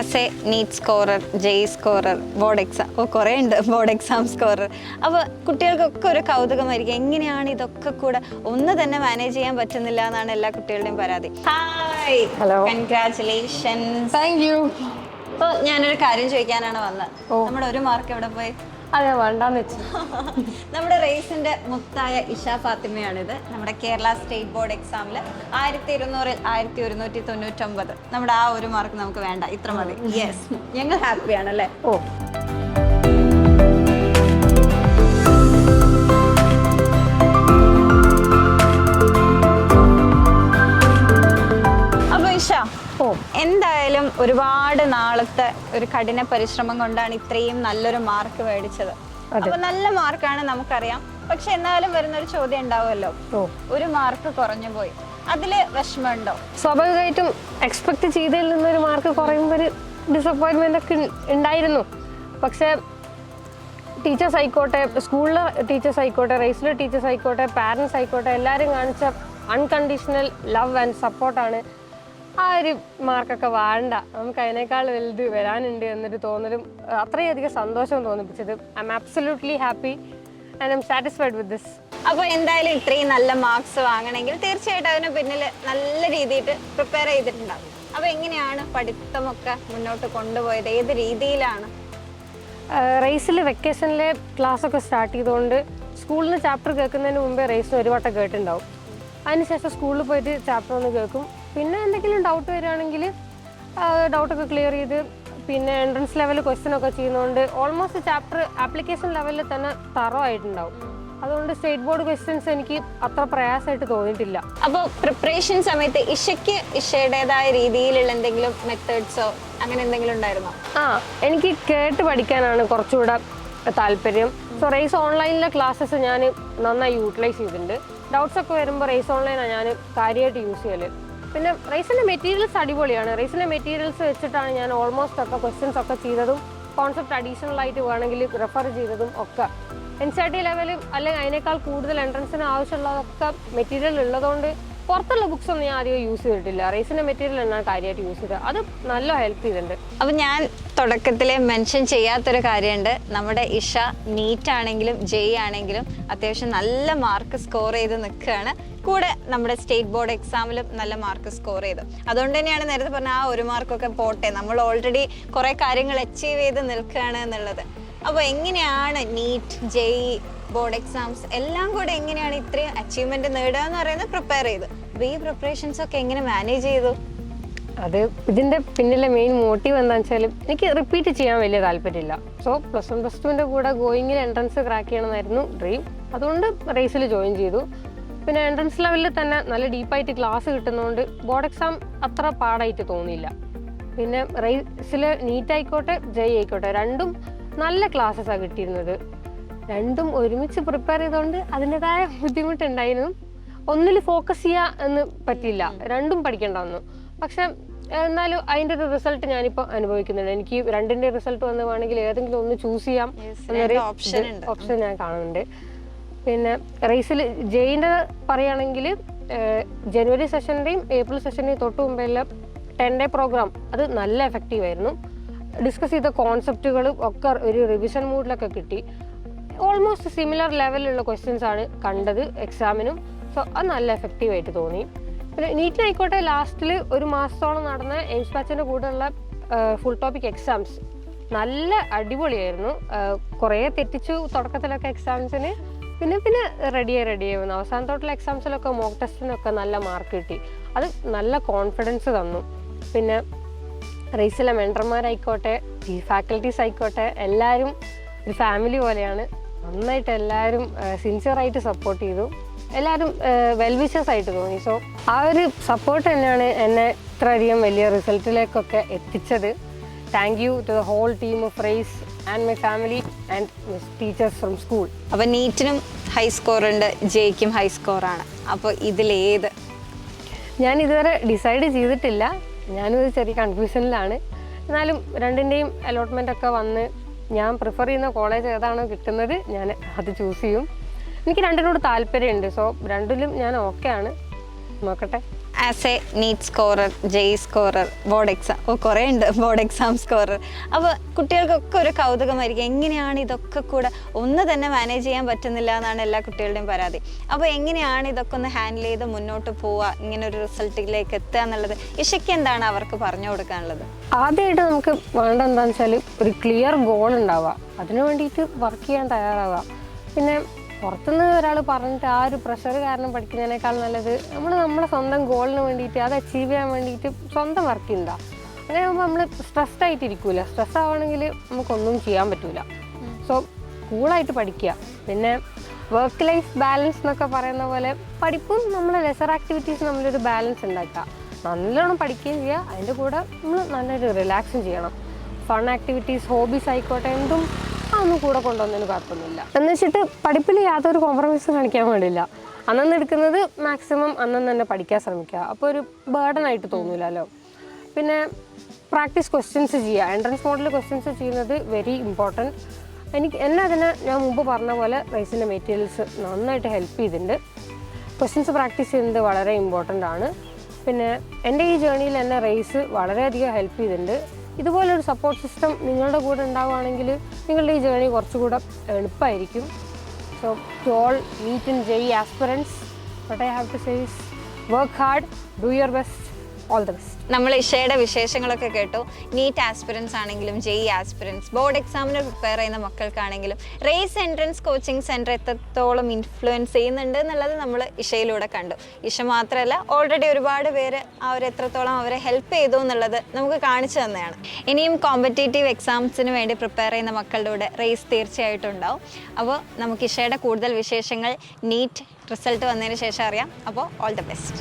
As a NEET scorer, JEE scorer, കുറേ ഉണ്ട്, board exam scorer. അപ്പോൾ കുട്ടികൾക്കൊക്കെ ഒരു കൗതുകമായിരിക്കും, എങ്ങനെയാണ് ഇതൊക്കെ കൂടെ ഒന്ന് തന്നെ മാനേജ് ചെയ്യാൻ പറ്റുന്നില്ല എന്നാണ് എല്ലാ കുട്ടികളുടെയും പരാതി. Hi, hello, congratulations. Thank you. അപ്പോൾ ഞാനൊരു കാര്യം ചോദിക്കാനാണ് വന്നത്. നമ്മുടെ ഒരു മാർക്ക് എവിടെ പോയി? അതെ, വേണ്ടാന്ന് വെച്ചു. നമ്മുടെ റേസിന്റെ മുത്തായ ഇഷ ഫാത്തിമയാണിത്. നമ്മുടെ കേരള സ്റ്റേറ്റ് ബോർഡ് എക്സാമിൽ 1200-ൽ 1199. നമ്മുടെ ആ ഒരു മാർക്ക് നമുക്ക് വേണ്ട, ഇത്ര മതി. യെസ്, ഞങ്ങൾ ഹാപ്പിയാണ് അല്ലേ? ഓ, എന്തായാലും ഒരുപാട് നാളത്തെ ഒരു കഠിന പരിശ്രമം കൊണ്ടാണ് ഇത്രയും നല്ലൊരു മാർക്ക് മേടിച്ചത്. അപ്പൊ നല്ല മാർക്കാണ് നമുക്കറിയാം. പക്ഷെ എന്നാലും വരുന്നൊരു ചോദ്യം ഉണ്ടാവുമല്ലോ, ഒരു മാർക്ക് കുറഞ്ഞു പോയി, അതില് വിഷമമുണ്ടോ? സ്വാഭാവികമായിട്ടും എക്സ്പെക്ട് ചെയ്തതിൽ നിന്നൊരു മാർക്ക് കുറയുമ്പോൾ ഒരു ഡിസപ്പോയിൻമെന്റ് ഒക്കെ ഉണ്ടായിരുന്നു. പക്ഷെ ടീച്ചേഴ്സ് ആയിക്കോട്ടെ, സ്കൂളിലെ ടീച്ചേഴ്സ് ആയിക്കോട്ടെ, റേസിലെ ടീച്ചേഴ്സ് ആയിക്കോട്ടെ, പാരൻസ് ആയിക്കോട്ടെ, എല്ലാവരും കാണിച്ച അൺകണ്ടീഷണൽ ലവ് ആൻഡ് സപ്പോർട്ടാണ് ആ ഒരു മാർക്കൊക്കെ വേണ്ട, നമുക്ക് അതിനേക്കാൾ വലുത് വരാനുണ്ട് എന്നൊരു തോന്നലും അത്രയധികം സന്തോഷം തോന്നിപ്പിച്ചത്. I'm absolutely happy and I'm satisfied with this. അപ്പോൾ എന്തായാലും ഇത്രയും നല്ല മാർക്സ് വാങ്ങണമെങ്കിൽ തീർച്ചയായിട്ടും അതിന് പിന്നിൽ നല്ല രീതിയിൽ പ്രിപ്പയർ ചെയ്തിട്ടുണ്ടാകും. അപ്പോൾ എങ്ങനെയാണ് പഠിത്തമൊക്കെ മുന്നോട്ട് കൊണ്ടുപോയത്? ഏത് രീതിയിലാണ്? റേസിൽ വെക്കേഷനിലെ ക്ലാസ്സൊക്കെ സ്റ്റാർട്ട് ചെയ്തുകൊണ്ട് സ്കൂളിൽ നിന്ന് ചാപ്റ്റർ കേൾക്കുന്നതിന് മുമ്പേ റേസിന് ഒരു വട്ടം കേട്ടിട്ടുണ്ടാവും. അതിനുശേഷം സ്കൂളിൽ പോയിട്ട് ചാപ്റ്റർ ഒന്ന് കേൾക്കും. പിന്നെ എന്തെങ്കിലും ഡൗട്ട് വരികയാണെങ്കിൽ ഡൗട്ടൊക്കെ ക്ലിയർ ചെയ്ത് പിന്നെ എൻട്രൻസ് ലെവലിൽ ക്വസ്റ്റ്യൻ ഒക്കെ ചെയ്യുന്നതുകൊണ്ട് ഓൾമോസ്റ്റ് ചാപ്റ്റർ ആപ്ലിക്കേഷൻ ലെവലിൽ തന്നെ തറോ ആയിട്ടുണ്ടാവും. അതുകൊണ്ട് സ്റ്റേറ്റ് ബോർഡ് ക്വസ്റ്റ്യൻസ് എനിക്ക് അത്ര പ്രയാസമായിട്ട് തോന്നിയിട്ടില്ല. അപ്പോൾ പ്രിപ്പറേഷൻ സമയത്ത് ഇഷയുടേതായ രീതിയിലുള്ള എന്തെങ്കിലും മെത്തേഡ്സോ അങ്ങനെ എന്തെങ്കിലും ഉണ്ടായിരുന്നോ? എനിക്ക് കേട്ട് പഠിക്കാനാണ് കുറച്ചുകൂടെ താല്പര്യം. സോ റേസ് ഓൺലൈനിലെ ക്ലാസ്സസ് ഞാൻ നന്നായി യൂട്ടിലൈസ് ചെയ്തിട്ടുണ്ട്. ഡൗട്ട്സ് ഒക്കെ വരുമ്പോൾ റേസ് ഓൺലൈനാണ് ഞാൻ കാര്യമായിട്ട് യൂസ് ചെയ്യൽ. പിന്നെ റേസിൻ്റെ മെറ്റീരിയൽസ് അടിപൊളിയാണ്. റേസിൻ്റെ മെറ്റീരിയൽസ് വെച്ചിട്ടാണ് ഞാൻ ഓൾമോസ്റ്റ് ഒക്കെ ക്വസ്റ്റ്യൻസ് ഒക്കെ ചെയ്തതും കോൺസെപ്റ്റ് അഡീഷണൽ ആയിട്ട് വേണമെങ്കിൽ റെഫർ ചെയ്തതും ഒക്കെ. NCERT ലെവലും അല്ലെങ്കിൽ അതിനേക്കാൾ കൂടുതൽ എൻട്രൻസിന് ആവശ്യമുള്ളതൊക്കെ മെറ്റീരിയൽ ഉള്ളതുകൊണ്ട് പുറത്തുള്ള ബുക്സ് ഒന്നും ഞാൻ അധികം യൂസ് ചെയ്തിട്ടില്ല. റേസിൻ്റെ മെറ്റീരിയൽ എന്നാണ് കാര്യമായിട്ട് യൂസ് ചെയ്തത്. അത് നല്ല ഹെൽപ്പ് ചെയ്തിട്ടുണ്ട്. അപ്പം ഞാൻ തുടക്കത്തിലെ മെൻഷൻ ചെയ്യാത്തൊരു കാര്യമുണ്ട്. നമ്മുടെ ഇഷ നീറ്റ് ആണെങ്കിലും ജെഇ ആണെങ്കിലും അത്യാവശ്യം നല്ല മാർക്ക് സ്കോർ ചെയ്ത് നിൽക്കുകയാണ്. കൂടെ നമ്മുടെ സ്റ്റേറ്റ് ബോർഡ് എക്സാമിലും നല്ല മാർക്ക് സ്കോർ ചെയ്തു. അതുകൊണ്ട് തന്നെയാണ് നേരത്തെ പറഞ്ഞ ആ ഒരു മാർക്കൊക്കെ പോട്ടെ, നമ്മൾ ഓൾറെഡി കുറേ കാര്യങ്ങൾ അച്ചീവ് ചെയ്ത് നിൽക്കുകയാണ് എന്നുള്ളത്. അപ്പോൾ എങ്ങനെയാണ് നീറ്റ്, ജെഇ, ബോർഡ് എക്സാംസ് എല്ലാം കൂടെ എങ്ങനെയാണ് ഇത്രയും അച്ചീവ്മെന്റ് നേടുക എന്ന് പറയുന്നത്? പ്രിപ്പയർ ചെയ്തു. അപ്പോൾ ഈ പ്രിപ്പറേഷൻസ് ഒക്കെ എങ്ങനെ മാനേജ് ചെയ്തു? അത് ഇതിൻ്റെ പിന്നിലെ മെയിൻ മോട്ടീവ് എന്താണെന്ന് വെച്ചാൽ എനിക്ക് റിപ്പീറ്റ് ചെയ്യാൻ വലിയ താല്പര്യമില്ല. സോ +1 +2 കൂടെ ഗോയിങ്ങിൽ എൻട്രൻസ് ക്രാക്ക് ചെയ്യണമെന്നായിരുന്നു ഡ്രീം. അതുകൊണ്ട് റേസിൽ ജോയിൻ ചെയ്തു. പിന്നെ എൻട്രൻസ് ലെവലിൽ തന്നെ നല്ല ഡീപ്പായിട്ട് ക്ലാസ് കിട്ടുന്നതുകൊണ്ട് ബോർഡ് എക്സാം അത്ര പാടായിട്ട് തോന്നിയില്ല. പിന്നെ റേസിൽ നീറ്റ് ആയിക്കോട്ടെ ജെഇ ആയിക്കോട്ടെ രണ്ടും നല്ല ക്ലാസ്സസാണ് കിട്ടിയിരുന്നത്. രണ്ടും ഒരുമിച്ച് പ്രിപ്പയർ ചെയ്തുകൊണ്ട് അതിൻ്റെതായ ബുദ്ധിമുട്ടുണ്ടായിരുന്നു. ഒന്നിൽ ഫോക്കസ് ചെയ്യാൻ എന്ന് പറ്റില്ല, രണ്ടും പഠിക്കേണ്ട വന്നു. പക്ഷെ എന്നാലും അതിൻ്റെ ഒരു റിസൾട്ട് ഞാനിപ്പോൾ അനുഭവിക്കുന്നുണ്ട്. എനിക്ക് രണ്ടിൻ്റെ റിസൾട്ട് വന്ന് വേണമെങ്കിൽ ഏതെങ്കിലും ഒന്ന് ചൂസ് ചെയ്യാം എന്നൊരു ഓപ്ഷൻ ഞാൻ കാണുന്നുണ്ട്. പിന്നെ റേസിൽ ജെയിൻ്റെ പറയുകയാണെങ്കിൽ ജനുവരി സെഷൻ്റെയും ഏപ്രിൽ സെഷൻ്റെയും തൊട്ട് മുമ്പെയുള്ള 10 ഡേ പ്രോഗ്രാം അത് നല്ല എഫക്റ്റീവ് ആയിരുന്നു. ഡിസ്കസ് ചെയ്ത കോൺസെപ്റ്റുകൾ ഒക്കെ ഒരു റിവിഷൻ മൂഡിലൊക്കെ കിട്ടി. ഓൾമോസ്റ്റ് സിമിലർ ലെവലിലുള്ള ക്വസ്റ്റ്യൻസ് ആണ് കണ്ടത് എക്സാമിനും. സോ അത് നല്ല എഫക്റ്റീവായിട്ട് തോന്നി. പിന്നെ നീറ്റിനായിക്കോട്ടെ ലാസ്റ്റിൽ ഒരു മാസത്തോളം നടന്ന എയിംസ് ബാച്ചിൻ്റെ കൂടെയുള്ള ഫുൾ ടോപ്പിക് എക്സാംസ് നല്ല അടിപൊളിയായിരുന്നു. കുറേ തെറ്റിച്ചു തുടക്കത്തിലൊക്കെ എക്സാംസിന്, പിന്നെ റെഡിയായി വന്നു. അവസാനത്തോട്ടുള്ള എക്സാംസിലൊക്കെ മോക്ക് ടെസ്റ്റിനൊക്കെ നല്ല മാർക്ക് കിട്ടി. അത് നല്ല കോൺഫിഡൻസ് തന്നു. പിന്നെ റേസിലെ മെൻറ്റർമാരായിക്കോട്ടെ ഫാക്കൽറ്റീസ് ആയിക്കോട്ടെ എല്ലാവരും ഒരു ഫാമിലി പോലെയാണ്. നന്നായിട്ട് എല്ലാവരും സിൻസിയറായിട്ട് സപ്പോർട്ട് ചെയ്തു. എല്ലാവരും വെൽവിഷേഴ്സ് ആയിട്ട് തോന്നി. സോ ആ ഒരു സപ്പോർട്ട് തന്നെയാണ് എന്നെ ഇത്രയധികം വലിയ റിസൾട്ടിലേക്കൊക്കെ എത്തിച്ചത്. Thank you to the whole team of Race and my family and teachers from school. അപ്പോൾ നീറ്റിനും ഹൈ സ്കോർ ഉണ്ട്, ജെയ്ക്കും ഹൈ സ്കോറാണ്. അപ്പോൾ ഇതിലേത്? ഞാൻ ഇതുവരെ ഡിസൈഡ് ചെയ്തിട്ടില്ല. ഞാനും ഒരു ചെറിയ കൺഫ്യൂഷനിലാണ്. എന്നാലും രണ്ടിൻ്റെയും അലോട്ട്മെൻ്റ് ഒക്കെ വന്ന് ഞാൻ പ്രിഫർ ചെയ്യുന്ന കോളേജ് ഏതാണോ കിട്ടുന്നത് ഞാൻ അത് ചൂസ് ചെയ്യും. എനിക്ക് രണ്ടിനോട് താല്പര്യമുണ്ട്. സോ രണ്ടിലും ഞാൻ ഓക്കെ ആണ്. നോക്കട്ടെ. As a NEET scorer, JEE scorer, board exam, കുറേ ഉണ്ട്, ബോർഡ് എക്സാം സ്കോറർ. അപ്പോൾ കുട്ടികൾക്കൊക്കെ ഒരു കൗതുകമായിരിക്കും, എങ്ങനെയാണ് ഇതൊക്കെ കൂടെ ഒന്ന് തന്നെ മാനേജ് ചെയ്യാൻ പറ്റുന്നില്ല എന്നാണ് എല്ലാ കുട്ടികളുടെയും പരാതി. അപ്പോൾ എങ്ങനെയാണ് ഇതൊക്കെ ഒന്ന് ഹാൻഡിൽ ചെയ്ത് മുന്നോട്ട് പോവുക, ഇങ്ങനെ ഒരു റിസൾട്ടിലേക്ക് എത്തുക എന്നുള്ളത് ഇഷയ്ക്ക് എന്താണ് അവർക്ക് പറഞ്ഞു കൊടുക്കാനുള്ളത്? ആദ്യമായിട്ട് നമുക്ക് വേണ്ട എന്താണെന്ന് വെച്ചാൽ ഒരു ക്ലിയർ ഗോൾ ഉണ്ടാവുക, അതിനു വേണ്ടിയിട്ട് വർക്ക് ചെയ്യാൻ തയ്യാറാവുക. പിന്നെ പുറത്തുനിന്ന് ഒരാൾ പറഞ്ഞിട്ട് ആ ഒരു പ്രഷർ കാരണം പഠിക്കുന്നതിനേക്കാൾ നല്ലത് നമ്മുടെ സ്വന്തം ഗോളിന് വേണ്ടിയിട്ട് അത് അച്ചീവ് ചെയ്യാൻ വേണ്ടിയിട്ട് സ്വന്തം വർക്ക് ചെയ്യുക. അങ്ങനെ ആകുമ്പോൾ നമ്മൾ സ്ട്രെസ്ഡ് ആയിട്ടിരിക്കൂല. സ്ട്രെസ് ആവുകയാണെങ്കിൽ നമുക്കൊന്നും ചെയ്യാൻ പറ്റൂല. സോ കൂളായിട്ട് പഠിക്കുക. പിന്നെ വർക്ക് ലൈഫ് ബാലൻസ് എന്നൊക്കെ പറയുന്ന പോലെ പഠിപ്പും നമ്മളെ ലെസർ ആക്ടിവിറ്റീസ് നമ്മളൊരു ബാലൻസ് ഉണ്ടാക്കുക. നല്ലോണം പഠിക്കുകയും ചെയ്യുക, അതിൻ്റെ കൂടെ നമ്മൾ നല്ലൊരു റിലാക്സും ചെയ്യണം. ഫൺ ആക്ടിവിറ്റീസ്, ഹോബീസ് ആയിക്കോട്ടെ, എന്തും അതൊന്നും കൂടെ കൊണ്ടുവന്നതിന് കുഴപ്പമൊന്നുമില്ല. എന്ന് വെച്ചിട്ട് പഠിപ്പിൽ യാതൊരു കോംപ്രമൈസും കാണിക്കാൻ പാടില്ല. അന്നന്ന് എടുക്കുന്നത് മാക്സിമം അന്നന്ന് തന്നെ പഠിക്കാൻ ശ്രമിക്കുക. അപ്പോൾ ഒരു ബേർഡനായിട്ട് തോന്നില്ലല്ലോ. പിന്നെ പ്രാക്ടീസ് ക്വസ്റ്റ്യൻസ് ചെയ്യുക. എൻട്രൻസ് മോഡൽ ക്വസ്റ്റ്യൻസ് ചെയ്യുന്നത് വെരി ഇമ്പോർട്ടൻറ്റ്. അതിനെ ഞാൻ മുമ്പ് പറഞ്ഞ പോലെ റൈസിൻ്റെ മെറ്റീരിയൽസ് നന്നായിട്ട് ഹെൽപ്പ് ചെയ്തിട്ടുണ്ട്. ക്വസ്റ്റ്യൻസ് പ്രാക്ടീസ് ചെയ്യുന്നത് വളരെ ഇമ്പോർട്ടൻ്റ് ആണ്. പിന്നെ എൻ്റെ ഈ ജേർണിയിൽ എന്നെ റൈസ് വളരെയധികം ഹെൽപ്പ് ചെയ്തിട്ടുണ്ട്. ഇതുപോലൊരു സപ്പോർട്ട് സിസ്റ്റം നിങ്ങളുടെ കൂടെ ഉണ്ടാവുകയാണെങ്കിൽ നിങ്ങളുടെ ഈ ജേർണി കുറച്ചുകൂടെ എളുപ്പമായിരിക്കും. So to all NEET and JEE aspirants, what I have to say is work hard, do your best, all the best. നമ്മൾ ഇഷയുടെ വിശേഷങ്ങളൊക്കെ കേട്ടു. നീറ്റ് ആസ്പിറൻസ് ആണെങ്കിലും ജെഇ ആസ്പിറൻസ്, ബോർഡ് എക്സാമിന് പ്രിപ്പയർ ചെയ്യുന്ന മക്കൾക്കാണെങ്കിലും റേസ് എൻട്രൻസ് കോച്ചിങ് സെൻറ്റർ എത്രത്തോളം influence ചെയ്യുന്നുണ്ട് എന്നുള്ളത് നമ്മൾ ഇഷയിലൂടെ കണ്ടു. ഇഷ മാത്രമല്ല, ഓൾറെഡി ഒരുപാട് പേര് എത്രത്തോളം അവരെ ഹെൽപ്പ് ചെയ്തു എന്നുള്ളത് നമുക്ക് കാണിച്ചു തന്നെയാണ്. ഇനിയും കോമ്പറ്റേറ്റീവ് എക്സാംസിന് വേണ്ടി പ്രിപ്പയർ ചെയ്യുന്ന മക്കളുടെ കൂടെ റേസ് തീർച്ചയായിട്ടും ഉണ്ടാവും. അപ്പോൾ നമുക്ക് ഇഷയുടെ കൂടുതൽ വിശേഷങ്ങൾ നീറ്റ് റിസൾട്ട് വന്നതിന് ശേഷം അറിയാം. അപ്പോൾ ഓൾ ദ ബെസ്റ്റ്.